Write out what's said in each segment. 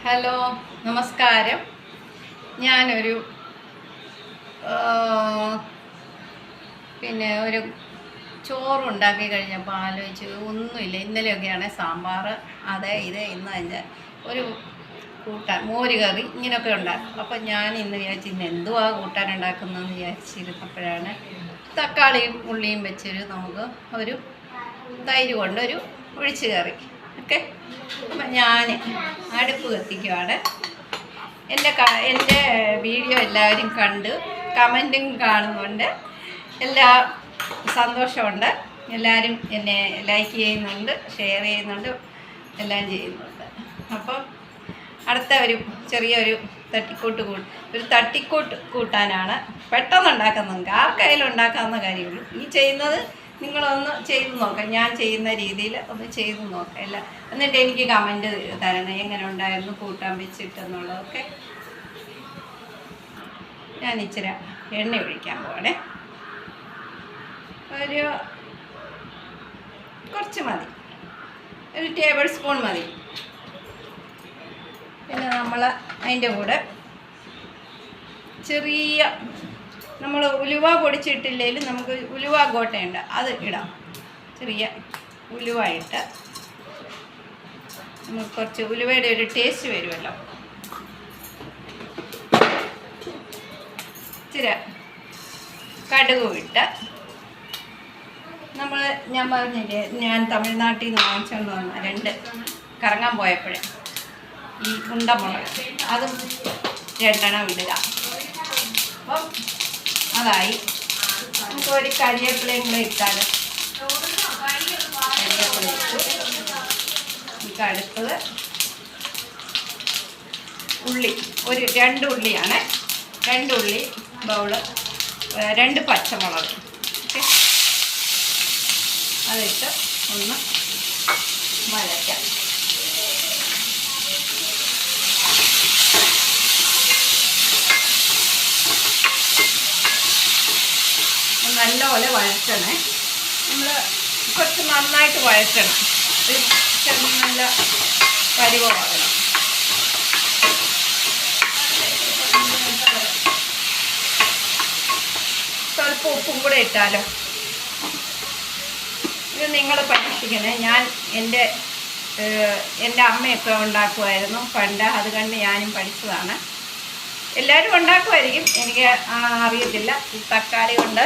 Hello, നമസ്കാരം. ഞാനൊരു ഒരു ചോറുണ്ടാക്കി കഴിഞ്ഞപ്പോൾ ആലോചിച്ച് ഒന്നുമില്ല. ഇന്നലെയൊക്കെയാണ് സാമ്പാർ ഇന്ന് കഴിഞ്ഞാൽ ഒരു കൂട്ടാൻ മോര് കറി ഇങ്ങനെയൊക്കെ ഉണ്ടാക്കും. അപ്പം ഞാൻ ഇന്ന് വിചാരിച്ചു ഇന്ന് എന്തുവാ കൂട്ടാൻ ഉണ്ടാക്കുന്നതെന്ന് വിചാരിച്ചിരുന്നപ്പോഴാണ് തക്കാളിയും ഉള്ളിയും വെച്ചൊരു നമുക്ക് ഒരു തൈര് കൊണ്ടൊരു ഒഴിച്ച് കറി ഓക്കെ. അപ്പം ഞാൻ അടുപ്പ് കത്തിക്കുവാണ്. എൻ്റെ വീഡിയോ എല്ലാവരും കണ്ട് കമൻറ്റും കാണുന്നുണ്ട്. എല്ലാ സന്തോഷമുണ്ട്. എല്ലാവരും എന്നെ ലൈക്ക് ചെയ്യുന്നുണ്ട്, ഷെയർ ചെയ്യുന്നുണ്ട്, എല്ലാം ചെയ്യുന്നുണ്ട്. അപ്പം അടുത്ത ഒരു ചെറിയൊരു തട്ടിക്കൂട്ട് കൂട്ടാനാണ്. പെട്ടെന്ന് ഉണ്ടാക്കുന്നത്, ആർക്കായാലും ഉണ്ടാക്കാവുന്ന കാര്യമുള്ളൂ. ഈ ചെയ്യുന്നത് നിങ്ങളൊന്ന് ചെയ്ത് നോക്കാം. ഞാൻ ചെയ്യുന്ന രീതിയിൽ ഒന്ന് ചെയ്ത് നോക്കാം എല്ലാം. എന്നിട്ട് എനിക്ക് കമൻറ്റ് തരണം എങ്ങനെ ഉണ്ടായിരുന്നു കൂട്ടാൻ വെച്ചിട്ടെന്നുള്ളതൊക്കെ. ഞാൻ ഇച്ചിരി എണ്ണ ഒഴിക്കാൻ പോവാണേ. കുറച്ച് മതി, ഒരു ടേബിൾ സ്പൂൺ മതി. പിന്നെ നമ്മൾ അതിൻ്റെ കൂടെ ചെറിയ നമ്മൾ ഉലുവ പൊടിച്ചിട്ടില്ലെങ്കിലും നമുക്ക് ഉലുവ ഗോട്ടയുണ്ട്, അത് ഇടാം. ചെറിയ ഉലുവ ഇട്ട് നമുക്ക് കുറച്ച് ഉലുവയുടെ ഒരു ടേസ്റ്റ് വരുമല്ലോ. ഇച്ചിരി കടുകും ഇട്ട് ഞാൻ പറഞ്ഞില്ലേ, ഞാൻ തമിഴ്നാട്ടിൽ നിന്ന് വാങ്ങിച്ചുകൊണ്ട് വന്ന 2 കറങ്ങാൻ പോയപ്പോഴേ ഈ ഉണ്ടമുളക് അതും 2 എണ്ണം ഇടുക. അപ്പം അതായി. നമുക്ക് ഒരു കരിവേപ്പിലയും കൂടെ ഇട്ടാൽ കരിവേപ്പില ഇട്ടു. നമുക്ക് അടുത്തത് ഉള്ളി, ഒരു 2 ഉള്ളിയാണ്. 2 ഉള്ളി ബൗള്, 2 പച്ചമുളക് ഓക്കെ. അതിട്ട് ഒന്ന് വഴറ്റാം. നല്ലപോലെ വഴറ്റണേ. നമ്മൾ കുറച്ച് നന്നായിട്ട് വഴറ്റണം. നല്ല പരിവമാകണം. സ്വല്പം ഉപ്പും കൂടെ ഇട്ടാലോ. ഇത് നിങ്ങൾ പരീക്ഷിക്കണേ. ഞാൻ എൻ്റെ അമ്മയൊക്കെ ഉണ്ടാക്കുമായിരുന്നു പണ്ട്. അത് കണ്ട് ഞാനും പഠിച്ചതാണ്. എല്ലാവരും ഉണ്ടാക്കുമായിരിക്കും, എനിക്ക് അറിയത്തില്ല. ഈ തക്കാളി കൊണ്ട്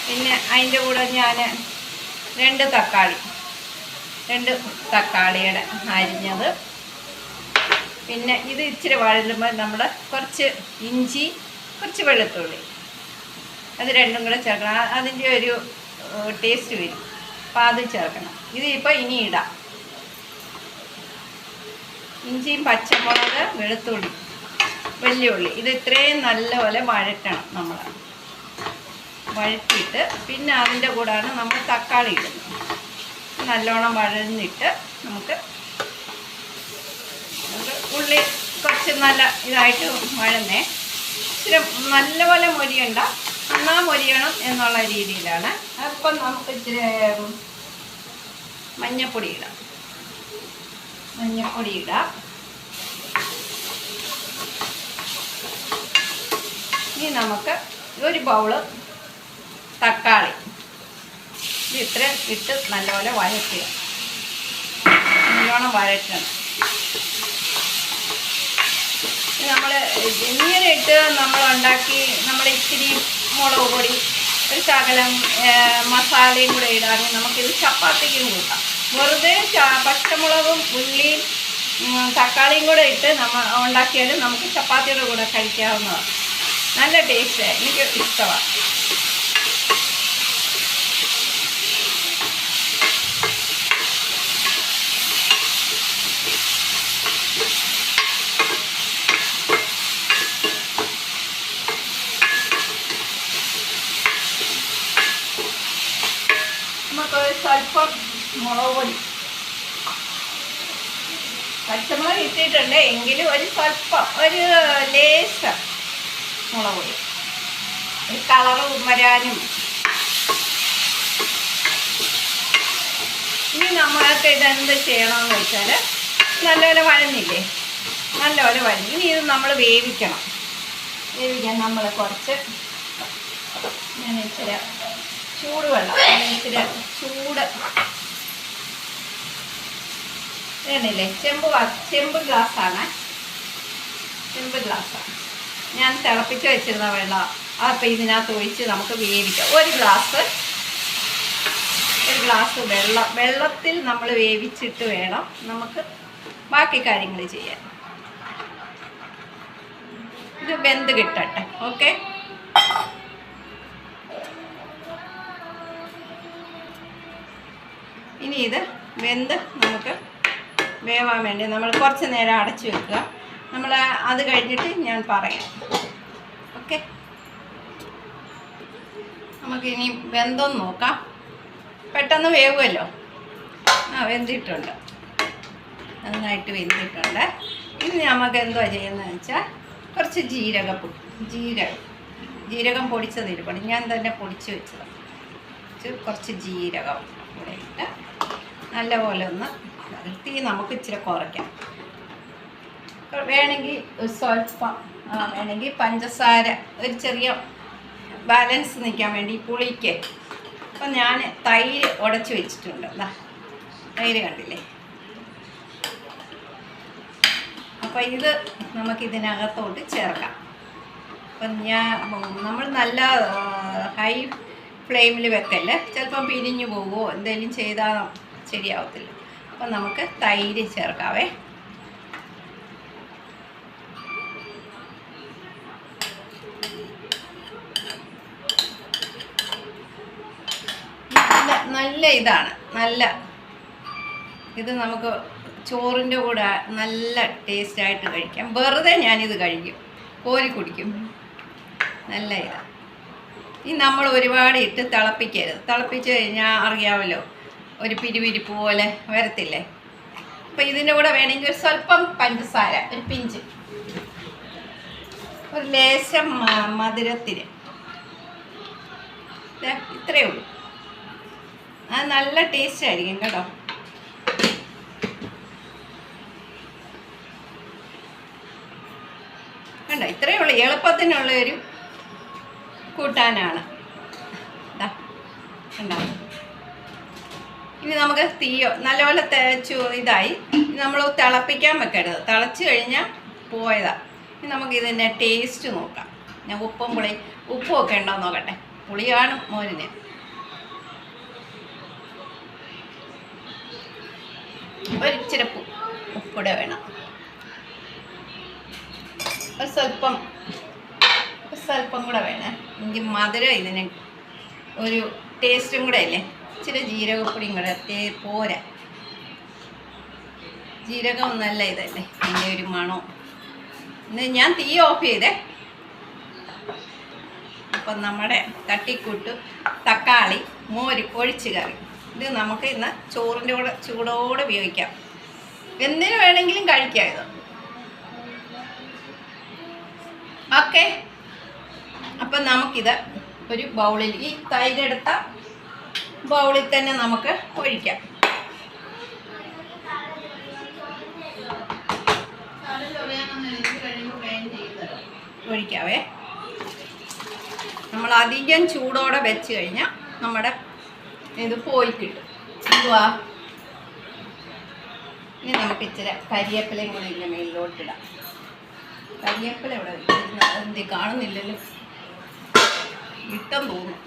പിന്നെ അതിൻ്റെ കൂടെ ഞാൻ 2 തക്കാളിയുടെ അരിഞ്ഞത്. പിന്നെ ഇത് ഇച്ചിരി വഴലുമ്പോൾ നമ്മൾ കുറച്ച് ഇഞ്ചി, കുറച്ച് വെളുത്തുള്ളി, അത് 2ഉം കൂടെ ചേർക്കണം. അതിൻ്റെ ഒരു ടേസ്റ്റ് വരും. അപ്പോൾ അത് ചേർക്കണം. ഇതിപ്പോൾ ഇനി ഇടാം. ഇഞ്ചിയും പച്ചമുളക്, വെളുത്തുള്ളി, വലിയുള്ളി, ഇത് ഇത്രയും നല്ലപോലെ വഴറ്റണം. നമ്മൾ വഴറ്റിയിട്ട് പിന്നെ അതിൻ്റെ കൂടെയാണ് നമ്മൾ തക്കാളി ഇടുന്നത്. നല്ലോണം വഴന്നിട്ട് നമുക്ക് ഉള്ളി കുറച്ച് നല്ല ഇതായിട്ട് വഴന്നേ. ഇച്ചിരി നല്ലപോലെ മൊരിയണ്ട, എന്നാ മൊരിയണം എന്നുള്ള രീതിയിലാണ്. അപ്പം നമുക്ക് ഇച്ചിരി മഞ്ഞപ്പൊടി ഇടാം. ഇനി നമുക്ക് ഒരു ബൗള് തക്കാളി ഇത് ഇത്രയും ഇട്ട് നല്ലപോലെ വഴറ്റുക. നല്ലോണം വഴറ്റണം. നമ്മൾ ഇങ്ങനെ ഇട്ട് നമ്മളുണ്ടാക്കി നമ്മൾ ഇച്ചിരി മുളക് പൊടി, ഒരു ശകലം മസാലയും കൂടെ ഇടാമെങ്കിൽ നമുക്കിത് ചപ്പാത്തിക്കും കൂട്ടാം. വെറുതെ പച്ചമുളകും ഉള്ളിയും തക്കാളിയും കൂടെ ഇട്ട് നമ്മൾ ഉണ്ടാക്കിയാലും നമുക്ക് ചപ്പാത്തിയുടെ കൂടെ കഴിക്കാവുന്നതാണ്. നല്ല ടേസ്റ്റ്, എനിക്ക് ഇഷ്ടമാണ്. നമുക്കൊരു സ്വല്പം മുളക് പൊടി, പച്ചമുളക് ഇട്ടിട്ടുണ്ട് എങ്കിലും ഒരു സ്വല്പം, ഒരു ലേശം മുളക് പൊടി, ഒരു കളറ് വരാനും. ഇനി നമ്മൾക്ക് ഇതെന്ത് ചെയ്യണമെന്ന് വെച്ചാൽ നല്ലപോലെ വഴന്നില്ലേ, നല്ലപോലെ വഴഞ്ഞു. ഇനി ഇത് നമ്മൾ വേവിക്കാൻ നമ്മൾ കുറച്ച് ഞാൻ ഇച്ചിരി ചൂടുവെള്ളം, ഇച്ചിരി ചൂട് വേണില്ലേ, ചെമ്പ് ഗ്ലാസ്സാണ് ഞാൻ തിളപ്പിച്ച് വെച്ചിരുന്ന വെള്ളം. അപ്പം ഇതിനകത്ത് ഒഴിച്ച് നമുക്ക് വേവിക്കാം. ഒരു ഗ്ലാസ് വെള്ളത്തിൽ നമ്മൾ വേവിച്ചിട്ട് വേണം നമുക്ക് ബാക്കി കാര്യങ്ങൾ ചെയ്യാൻ. ഇത് വെന്ത് കിട്ടട്ടെ. ഓക്കെ, ഇനി ഇത് വെന്ത് നമുക്ക് വേവാൻ വേണ്ടി നമ്മൾ കുറച്ച് നേരം അടച്ചു വെക്കുക. നമ്മൾ അത് കഴിഞ്ഞിട്ട് ഞാൻ പറയാം. ഓക്കെ, നമുക്കിനി വെന്തൊന്ന് നോക്കാം. പെട്ടെന്ന് വേവുമല്ലോ. വെന്തിട്ടുണ്ട്, നന്നായിട്ട് വെന്തിട്ടുണ്ട്. ഇനി നമുക്ക് എന്തുവാ ചെയ്യുന്നതെന്ന് വെച്ചാൽ കുറച്ച് ജീരകം പൊടിച്ചതിരിപ്പണം. ഞാൻ തന്നെ പൊടിച്ച് വെച്ചതാണ്. കുറച്ച് ജീരകം കൂടെ ഇട്ട് നല്ലപോലെ ഒന്ന് തീ നമുക്ക് ഇച്ചിരി കുറയ്ക്കാം. വേണമെങ്കിൽ സ്വല്പം വേണമെങ്കിൽ പഞ്ചസാര ഒരു ചെറിയ ബാലൻസ് നിൽക്കാൻ വേണ്ടി പുളിക്ക്. അപ്പം ഞാൻ തൈര് ഉടച്ച് വെച്ചിട്ടുണ്ട്. തൈര് കണ്ടില്ലേ? അപ്പം ഇത് നമുക്കിതിനകത്തോട്ട് ചേർക്കാം. അപ്പം നമ്മൾ നല്ല ഹൈ ഫ്ലെയിമിൽ വെക്കല്ലേ, ചിലപ്പം പിരിഞ്ഞു പോകുമോ എന്തെങ്കിലും ചെയ്താൽ ശരിയാവത്തില്ല. അപ്പം നമുക്ക് തൈര് ചേർക്കാവേ. നല്ല ഇതാണ്, ഇത് നമുക്ക് ചോറിൻ്റെ കൂടെ നല്ല ടേസ്റ്റായിട്ട് കഴിക്കാം. വെറുതെ ഞാനിത് കഴിക്കും, കോരി കുടിക്കും. നല്ല ഇതാണ്. ഈ നമ്മൾ ഒരുപാട് ഇട്ട് തിളപ്പിക്കരുത്. തിളപ്പിച്ച് കഴിഞ്ഞാൽ അറിയാമല്ലോ, ഒരു പിരിപിരിപ്പ് പോലെ വരത്തില്ലേ. അപ്പം ഇതിൻ്റെ കൂടെ വേണമെങ്കിൽ ഒരു സ്വല്പം പഞ്ചസാര, ഒരു പിഞ്ച്, ഒരു ലേശം മധുരത്തിന്, ഇത്രയേ ഉള്ളൂ. അത് നല്ല ടേസ്റ്റ് ആയിരിക്കും കേട്ടോ. കണ്ടോ, ഇത്രയേ ഉള്ളൂ. എളുപ്പത്തിനുള്ള ഒരു കൂട്ടാനാണ്. കണ്ടോ, ഇനി നമുക്ക് തീയോ നല്ലപോലെ ഇതായി. നമ്മൾ തിളപ്പിക്കാൻ വെക്കരുത്, തിളച്ച് കഴിഞ്ഞാൽ പോയതാണ്. ഇനി നമുക്ക് ഇതിൻ്റെ ടേസ്റ്റ് നോക്കാം. ഞാൻ ഉപ്പും ഒക്കെ ഉണ്ടോ നോക്കട്ടെ. പുളിയാണ് മോരിന്. ഒരിച്ചിരി ഉപ്പിടെ വേണം, സ്വല്പം കൂടെ വേണേ. എനിക്ക് മധുരം ഇതിന് ഒരു ടേസ്റ്റും കൂടെ അല്ലേ. ഇച്ചിരി ജീരകപ്പൊടിയും കൂടെ പോരാ. ജീരകം നല്ല ഇതല്ലേ, അതിൻ്റെ ഒരു മണം. ഞാൻ തീ ഓഫ് ചെയ്തേ. അപ്പം നമ്മുടെ തട്ടിക്കൂട്ട് തക്കാളി മോര് ഒഴിച്ച് കറി ഇത് നമുക്ക് ഇന്ന് ചോറിൻ്റെ കൂടെ ചൂടോടെ ഉപയോഗിക്കാം. എന്തിനു വേണമെങ്കിലും കഴിക്കാം ഇത്. ഓക്കെ, അപ്പം നമുക്കിത് ഒരു ബൗളിൽ, ഈ തൈരെടുത്ത ബൗളിൽ തന്നെ നമുക്ക് ഒഴിക്കാം. ഒഴിക്കാവേ. നമ്മൾ അധികം ചൂടോടെ വെച്ച് കഴിഞ്ഞാൽ നമ്മുടെ ഇത് പോയി കിട്ടും. എന്തുവാ, ഇനി നമുക്ക് ഇച്ചിരി കരിയേപ്പിലയും കൂടെ ഇതിൻ്റെ മേലിലോട്ടിടാം. കരിയേപ്പില ഇവിടെ എന്ത് കാണുന്നില്ലല്ലോ, ഇട്ടം തോന്നും.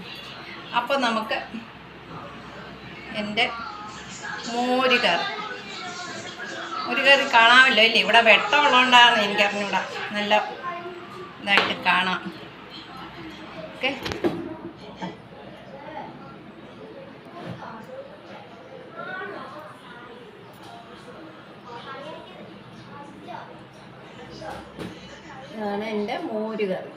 അപ്പം നമുക്ക് എൻ്റെ മോര് കറി കാണാമല്ലോ ഇല്ലേ. ഇവിടെ വെട്ടമുള്ളതുകൊണ്ടാണ് എനിക്കറിഞ്ഞൂടാ, നല്ല ഇതായിട്ട് കാണാം. ഓക്കെ, ഇതാണ് എൻ്റെ മോര് കറി.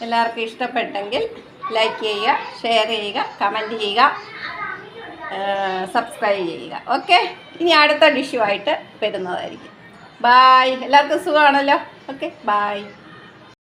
എല്ലാവർക്കും ഇഷ്ടപ്പെട്ടെങ്കിൽ ലൈക്ക് ചെയ്യുക, ഷെയർ ചെയ്യുക, കമൻറ്റ് ചെയ്യുക, സബ്സ്ക്രൈബ് ചെയ്യുക. ഓക്കെ, ഇനി അടുത്ത ഡിഷുമായിട്ട് വരുന്നതായിരിക്കും. ബായ്. എല്ലാവർക്കും സുഖമാണല്ലോ. Okay, bye.